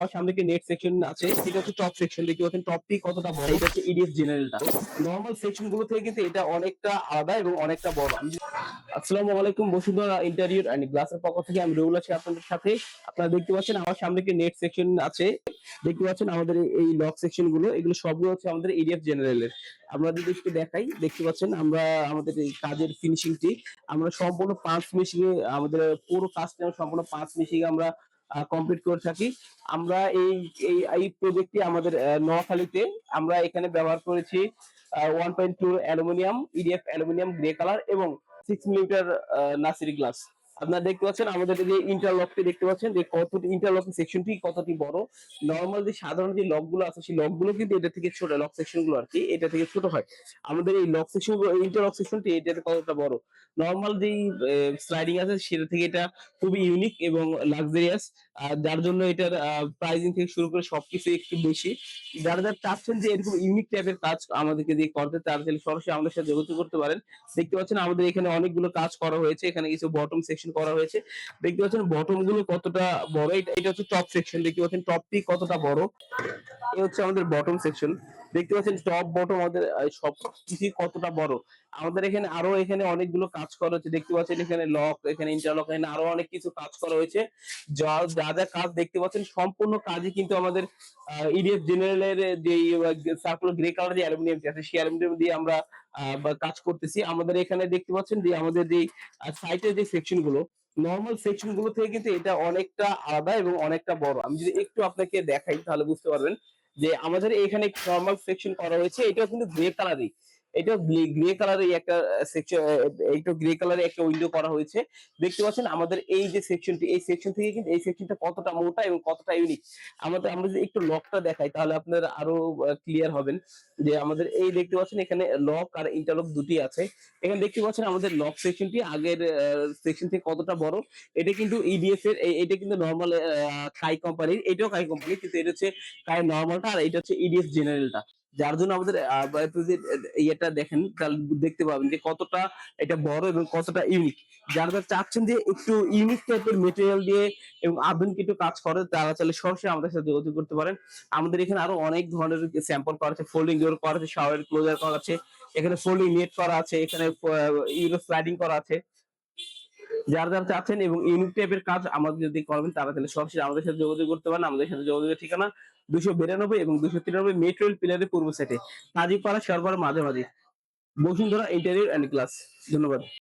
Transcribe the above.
আমার সামনে কি নেট সেকশন আছে, এটা হচ্ছে টপ সেকশন। দেখতে পাচ্ছেন টপটি কতটা বড়, এটা হচ্ছে ইডিএফ জেনারেলটা। নর্মাল সেকশন গুলো থেকে কিন্তু এটা অনেকটা আলাদা এবং অনেকটা বড়। আসসালামু আলাইকুম, বসুন্ধরা ইন্টেরিয়র এন্ড গ্লাসের পক্ষ থেকে আমি রুল আছি আপনাদের সাথে। আপনারা দেখতে পাচ্ছেন আমার সামনে কি নেট সেকশন আছে, দেখতে পাচ্ছেন আমাদের এই লক সেকশন গুলো, এগুলো সবগুলো হচ্ছে আমাদের ইডিএফ জেনারেলের। আমরা যদি একটু দেখাই, দেখতে পাচ্ছেন আমরা আমাদের এই কাজের ফিনিশিংটি আমরা সম্পূর্ণ 5 মেশিং এ, আমাদের পুরো কাজটা সম্পূর্ণ 5 মেশিং আমরা কমপ্লিট করে থাকি। আমরা এই এই এই প্রজেক্টটি আমাদের নোয়াখালীতে আমরা এখানে ব্যবহার করেছি 1.2 aluminium, IDF aluminium grey colour এবং 6 মিলিমিটার নাসিরি গ্লাস। আপনারা দেখতে পাচ্ছেন আমাদের যে ইন্টারলকটি দেখতে পাচ্ছেন যে কত ইন্টারলকিং সেকশনটি কতটি বড়। নর্মাল যে সাধারণ যে লক গুলো আছে সেই লক গুলো কিন্তু এটা থেকে ছোট, লক সেকশন গুলো আর কি এটা থেকে ছোট হয়। আমাদের এই লক সেকশন ইন্টারলক সেকশনটি এটা কতটা বড়। নর্মাল যেই স্লাইডিং আছে সেটা থেকে এটা খুবই ইউনিক এবং লাক্সারিয়াস, যার জন্য এটার প্রাইসিং থেকে শুরু করে সবকিছু একটু বেশি। যারা যারা চাচ্ছেন যে এরকম ইউনিক টাইপের কাজ আমাদেরকে দিয়ে করতে, তারা তাহলে সরাসরি আমাদের সাথে যোগাযোগ করতে পারেন। দেখতে পাচ্ছেন আমাদের এখানে অনেকগুলো কাজ করা হয়েছে, এখানে কিছু বটম সেকশন করা হয়েছে। দেখতে পাচ্ছেন বটম গুলো কতটা বড়, এটা হচ্ছে টপ সেকশন। দেখতে পাচ্ছেন টপটি কতটা বড়, এই হচ্ছে আমাদের বটম সেকশন। দেখতে পাচ্ছেন টপ বটম আমাদের সব কিছু কতটা বড়। আমাদের এখানে আরো এখানে অনেকগুলো কাজ করা হচ্ছে, দেখতে পাচ্ছেন এখানে লক, এখানে ইন্টারলক, এখানে আরো অনেক কিছু কাজ করা হয়েছে। যা যা যা কাজ দেখতে পাচ্ছেন সম্পূর্ণ কাজই কিন্তু আমাদের ইডিএফ জেনারেলের যে সার্কুলার গ্রে কালার যে অ্যালুমিনিয়াম আছে সেই অ্যালুমিনিয়াম দিয়ে আমরা কাজ করতেছি। আমাদের এখানে দেখতে পাচ্ছেন যে আমাদের যে সাইটের যে সেকশন গুলো, নর্মাল সেকশন গুলো থেকে কিন্তু এটা অনেকটা আলাদা এবং অনেকটা বড়। আমি যদি একটু আপনাকে দেখাই তাহলে বুঝতে পারবেন যে আমাদের এখানে নর্মাল সেকশন করা হয়েছে, এটাও কিন্তু গ্রে কালারই। এটা গ্রে কালারের একটা সেকশন, এইটা গ্রে কালারের একটা উইন্ডো করা হয়েছে। দেখতে পাচ্ছেন আমাদের এই যে সেকশনটি, এই সেকশন থেকে কিন্তু এই সেকশনটা কতটা মোটা এবং কতটা ইউনিক। আমরা যদি একটু লকটা দেখাই তাহলে আপনারা আরো ক্লিয়ার হবেন যে আমাদের এই দেখতে পাচ্ছেন এখানে লক আর ইন্টারলক দুটি আছে। এখানে দেখতে পাচ্ছেন আমাদের লক সেকশনটি আগের সেকশন থেকে কতটা বড়। এটা কিন্তু ইডিএফ এর, এটা কিন্তু নর্মাল কাই কোম্পানির, এটাও কাই কোম্পানি কিন্তু এটা হচ্ছে কাই নর্মালটা, আর এটা হচ্ছে ইডিএফ জেনারেলটা। যার জন্য আমাদের যদি ইয়েটা দেখেন তাহলে দেখতে পাবেন যে কতটা এটা বড় এবং কতটা ইউনিক। যারা যারা চাচ্ছেন যে একটু ইউনিক টাইপের মেটেরিয়াল দিয়ে এবং আধুনিক একটু কাজ করে, তারা চাইলে সরাসরি আমাদের সাথে যোগাযোগ করতে পারেন। আমাদের এখানে আরো অনেক ধরনের স্যাম্পল করা আছে, ফোল্ডিং ডোর করা আছে, শাওয়ার ক্লোজার করা আছে, এখানে ফোল্ডিং নেট করা আছে, এখানে ইউরো স্লাইডিং করা আছে। যারা যারা চাচ্ছেন এবং ইউনিক টাইপের কাজ আমাদের যদি করবেন, তারা তাহলে সরাসরি আমাদের সাথে যোগাযোগ করতে পারেন। আমাদের সাথে যোগাযোগের ঠিকানা 292 এবং 293 মেট্রোল পিলারের পূর্ব সাইডে, কাজীপাড়া সরবরাহ মাঝামাঝি, বসুন্ধরা ইন্টেরিয়র অ্যান্ড গ্লাস। ধন্যবাদ।